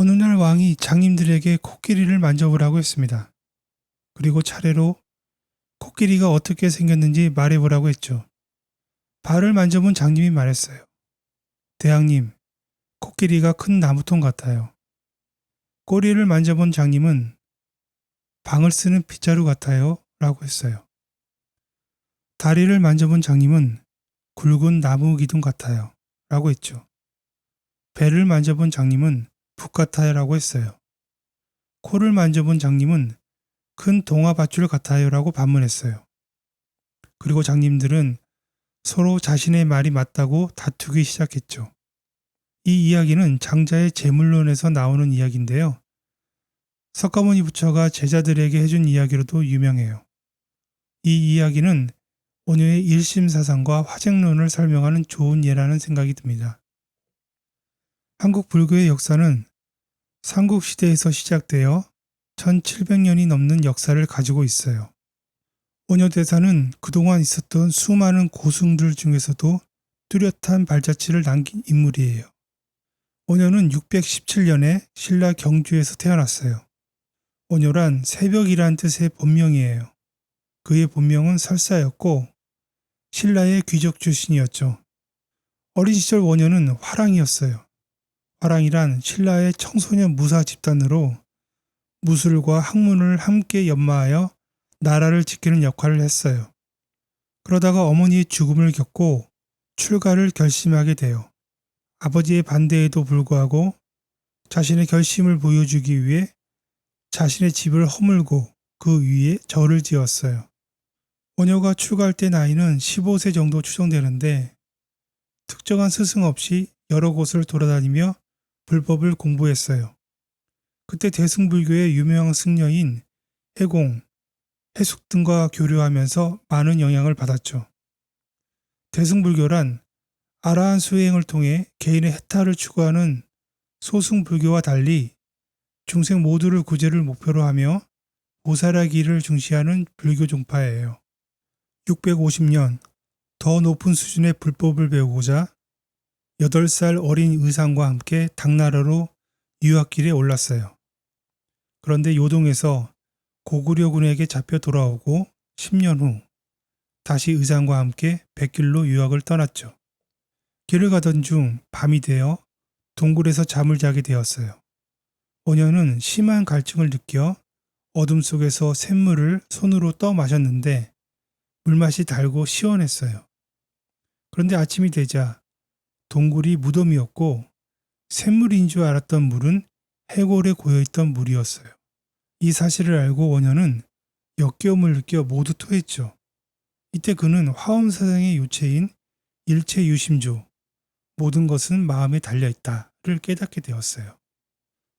어느 날 왕이 장님들에게 코끼리를 만져보라고 했습니다. 그리고 차례로 코끼리가 어떻게 생겼는지 말해보라고 했죠. 발을 만져본 장님이 말했어요. 대왕님, 코끼리가 큰 나무통 같아요. 꼬리를 만져본 장님은 방을 쓰는 빗자루 같아요 라고 했어요. 다리를 만져본 장님은 굵은 나무 기둥 같아요 라고 했죠. 배를 만져본 장님은 북 같아요 라고 했어요. 코를 만져본 장님은 큰 동화밧줄 같아요 라고 반문했어요. 그리고 장님들은 서로 자신의 말이 맞다고 다투기 시작했죠. 이 이야기는 장자의 제물론에서 나오는 이야기인데요. 석가모니 부처가 제자들에게 해준 이야기로도 유명해요. 이 이야기는 원효의 일심사상과 화쟁론을 설명하는 좋은 예라는 생각이 듭니다. 한국 불교의 역사는 삼국시대에서 시작되어 1700년이 넘는 역사를 가지고 있어요. 원효대사는 그동안 있었던 수많은 고승들 중에서도 뚜렷한 발자취를 남긴 인물이에요. 원효는 617년에 신라 경주에서 태어났어요. 원효란 새벽이란 뜻의 본명이에요. 그의 본명은 설사였고 신라의 귀족 출신이었죠. 어린 시절 원효는 화랑이었어요. 화랑이란 신라의 청소년 무사 집단으로 무술과 학문을 함께 연마하여 나라를 지키는 역할을 했어요. 그러다가 어머니의 죽음을 겪고 출가를 결심하게 돼요. 아버지의 반대에도 불구하고 자신의 결심을 보여주기 위해 자신의 집을 허물고 그 위에 절을 지었어요. 원효가 출가할 때 나이는 15세 정도 추정되는데 특정한 스승 없이 여러 곳을 돌아다니며 불법을 공부했어요. 그때 대승불교의 유명한 승려인 해공, 해숙 등과 교류하면서 많은 영향을 받았죠. 대승불교란 아라한 수행을 통해 개인의 해탈을 추구하는 소승불교와 달리 중생 모두를 구제를 목표로 하며 보살하기를 중시하는 불교 종파예요. 650년 더 높은 수준의 불법을 배우고자 8살 어린 의상과 함께 당나라로 유학길에 올랐어요. 그런데 요동에서 고구려군에게 잡혀 돌아오고 10년 후 다시 의상과 함께 백길로 유학을 떠났죠. 길을 가던 중 밤이 되어 동굴에서 잠을 자게 되었어요. 원효는 심한 갈증을 느껴 어둠 속에서 샘물을 손으로 떠 마셨는데 물맛이 달고 시원했어요. 그런데 아침이 되자 동굴이 무덤이었고 샘물인 줄 알았던 물은 해골에 고여있던 물이었어요. 이 사실을 알고 원효는 역겨움을 느껴 모두 토했죠. 이때 그는 화엄사상의 요체인 일체유심조, 모든 것은 마음에 달려있다를 깨닫게 되었어요.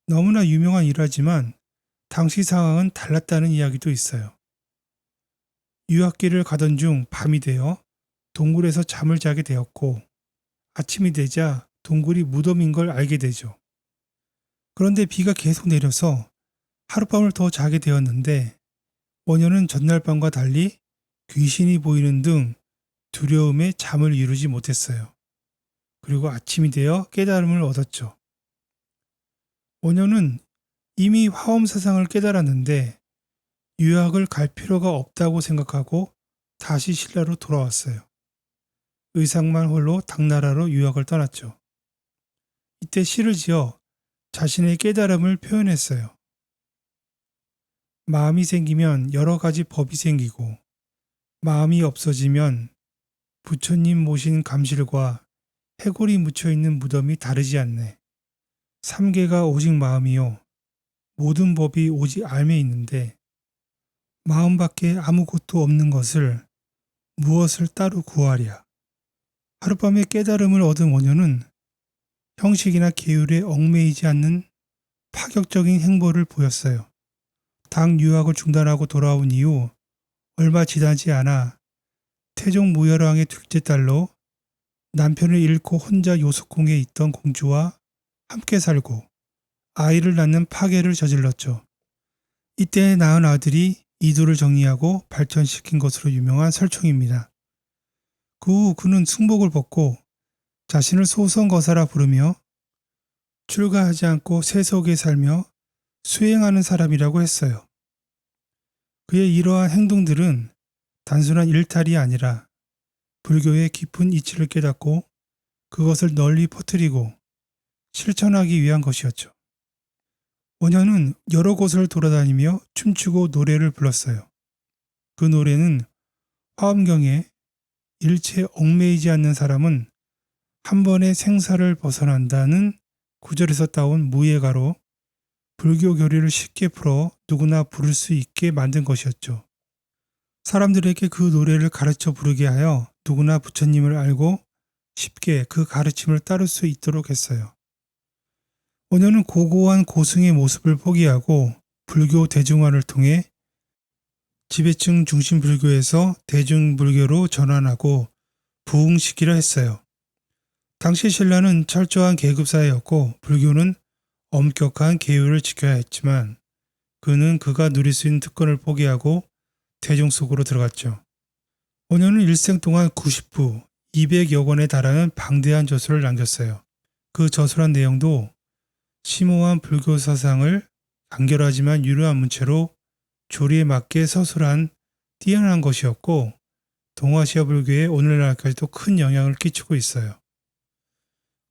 너무나 유명한 일화지만 당시 상황은 달랐다는 이야기도 있어요. 유학길을 가던 중 밤이 되어 동굴에서 잠을 자게 되었고 아침이 되자 동굴이 무덤인 걸 알게 되죠. 그런데 비가 계속 내려서 하룻밤을 더 자게 되었는데 원효는 전날 밤과 달리 귀신이 보이는 등 두려움에 잠을 이루지 못했어요. 그리고 아침이 되어 깨달음을 얻었죠. 원효는 이미 화엄사상을 깨달았는데 유학을 갈 필요가 없다고 생각하고 다시 신라로 돌아왔어요. 의상만 홀로 당나라로 유학을 떠났죠. 이때 시를 지어 자신의 깨달음을 표현했어요. 마음이 생기면 여러 가지 법이 생기고 마음이 없어지면 부처님 모신 감실과 해골이 묻혀있는 무덤이 다르지 않네. 삼계가 오직 마음이요. 모든 법이 오직 알매 있는데 마음밖에 아무것도 없는 것을 무엇을 따로 구하랴. 하룻밤에 깨달음을 얻은 원효는 형식이나 계율에 얽매이지 않는 파격적인 행보를 보였어요. 당 유학을 중단하고 돌아온 이후 얼마 지나지 않아 태종 무열왕의 둘째 딸로 남편을 잃고 혼자 요속궁에 있던 공주와 함께 살고 아이를 낳는 파괴를 저질렀죠. 이때 낳은 아들이 이도를 정리하고 발전시킨 것으로 유명한 설총입니다. 그 후 그는 승복을 벗고 자신을 소성거사라 부르며 출가하지 않고 세속에 살며 수행하는 사람이라고 했어요. 그의 이러한 행동들은 단순한 일탈이 아니라 불교의 깊은 이치를 깨닫고 그것을 널리 퍼뜨리고 실천하기 위한 것이었죠. 원현은 여러 곳을 돌아다니며 춤추고 노래를 불렀어요. 그 노래는 화엄경에 일체 얽매이지 않는 사람은 한 번의 생사를 벗어난다는 구절에서 따온 무예가로 불교 교리를 쉽게 풀어 누구나 부를 수 있게 만든 것이었죠. 사람들에게 그 노래를 가르쳐 부르게 하여 누구나 부처님을 알고 쉽게 그 가르침을 따를 수 있도록 했어요. 원현은 고고한 고승의 모습을 포기하고 불교 대중화를 통해 지배층 중심 불교에서 대중불교로 전환하고 부흥시키려 했어요. 당시 신라는 철저한 계급사회였고 불교는 엄격한 계율을 지켜야 했지만 그는 그가 누릴 수 있는 특권을 포기하고 대중 속으로 들어갔죠. 원현은 일생 동안 90부, 200여 권에 달하는 방대한 저술을 남겼어요. 그 저술한 내용도 심오한 불교 사상을 간결하지만 유려한 문체로 조리에 맞게 서술한 뛰어난 것이었고 동아시아 불교에 오늘날까지도 큰 영향을 끼치고 있어요.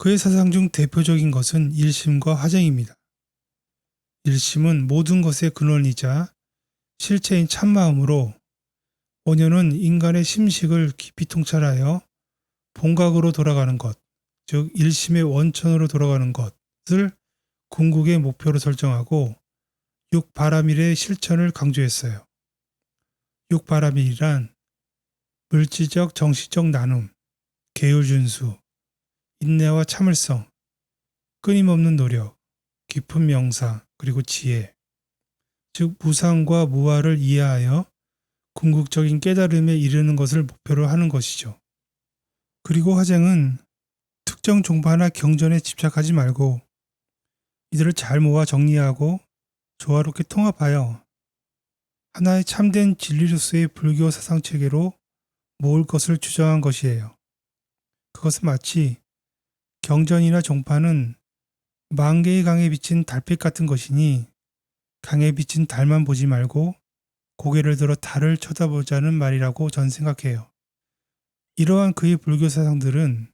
그의 사상 중 대표적인 것은 일심과 화쟁입니다. 일심은 모든 것의 근원이자 실체인 참마음으로 원현은 인간의 심식을 깊이 통찰하여 본각으로 돌아가는 것, 즉 일심의 원천으로 돌아가는 것을 궁극의 목표로 설정하고 육바라밀의 실천을 강조했어요. 육바라밀이란 물질적, 정신적 나눔, 계율준수, 인내와 참을성, 끊임없는 노력, 깊은 명사, 그리고 지혜, 즉 무상과 무아를 이해하여 궁극적인 깨달음에 이르는 것을 목표로 하는 것이죠. 그리고 화쟁은 특정 종파나 경전에 집착하지 말고 이들을 잘 모아 정리하고 조화롭게 통합하여 하나의 참된 진리로서의 불교 사상체계로 모을 것을 주장한 것이에요. 그것은 마치 경전이나 종파는 만 개의 강에 비친 달빛 같은 것이니 강에 비친 달만 보지 말고 고개를 들어 달을 쳐다보자는 말이라고 전 생각해요. 이러한 그의 불교 사상들은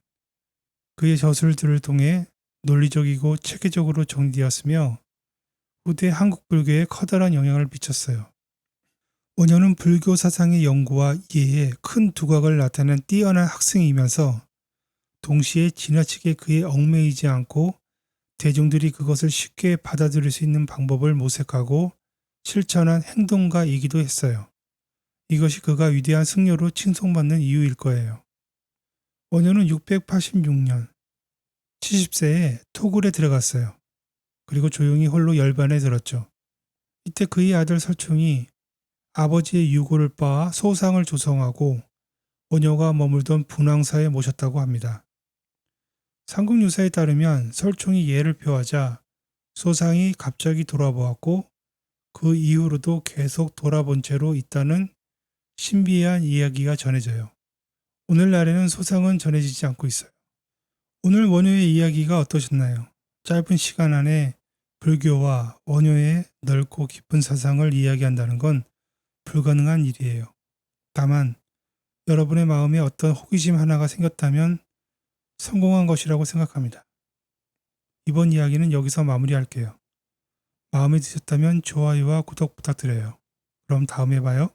그의 저술들을 통해 논리적이고 체계적으로 정리되었으며 후대 한국 불교에 커다란 영향을 미쳤어요. 원현은 불교 사상의 연구와 이해에 큰 두각을 나타낸 뛰어난 학생이면서 동시에 지나치게 그에 얽매이지 않고 대중들이 그것을 쉽게 받아들일 수 있는 방법을 모색하고 실천한 행동가이기도 했어요. 이것이 그가 위대한 승려로 칭송받는 이유일 거예요. 원현은 686년 70세에 토굴에 들어갔어요. 그리고 조용히 홀로 열반에 들었죠. 이때 그의 아들 설총이 아버지의 유고를 빻아 소상을 조성하고 원효가 머물던 분황사에 모셨다고 합니다. 삼국유사에 따르면 설총이 예를 표하자 소상이 갑자기 돌아보았고 그 이후로도 계속 돌아본 채로 있다는 신비한 이야기가 전해져요. 오늘날에는 소상은 전해지지 않고 있어요. 오늘 원효의 이야기가 어떠셨나요? 짧은 시간 안에 불교와 원효의 넓고 깊은 사상을 이야기한다는 건 불가능한 일이에요. 다만 여러분의 마음에 어떤 호기심 하나가 생겼다면 성공한 것이라고 생각합니다. 이번 이야기는 여기서 마무리할게요. 마음에 드셨다면 좋아요와 구독 부탁드려요. 그럼 다음에 봐요.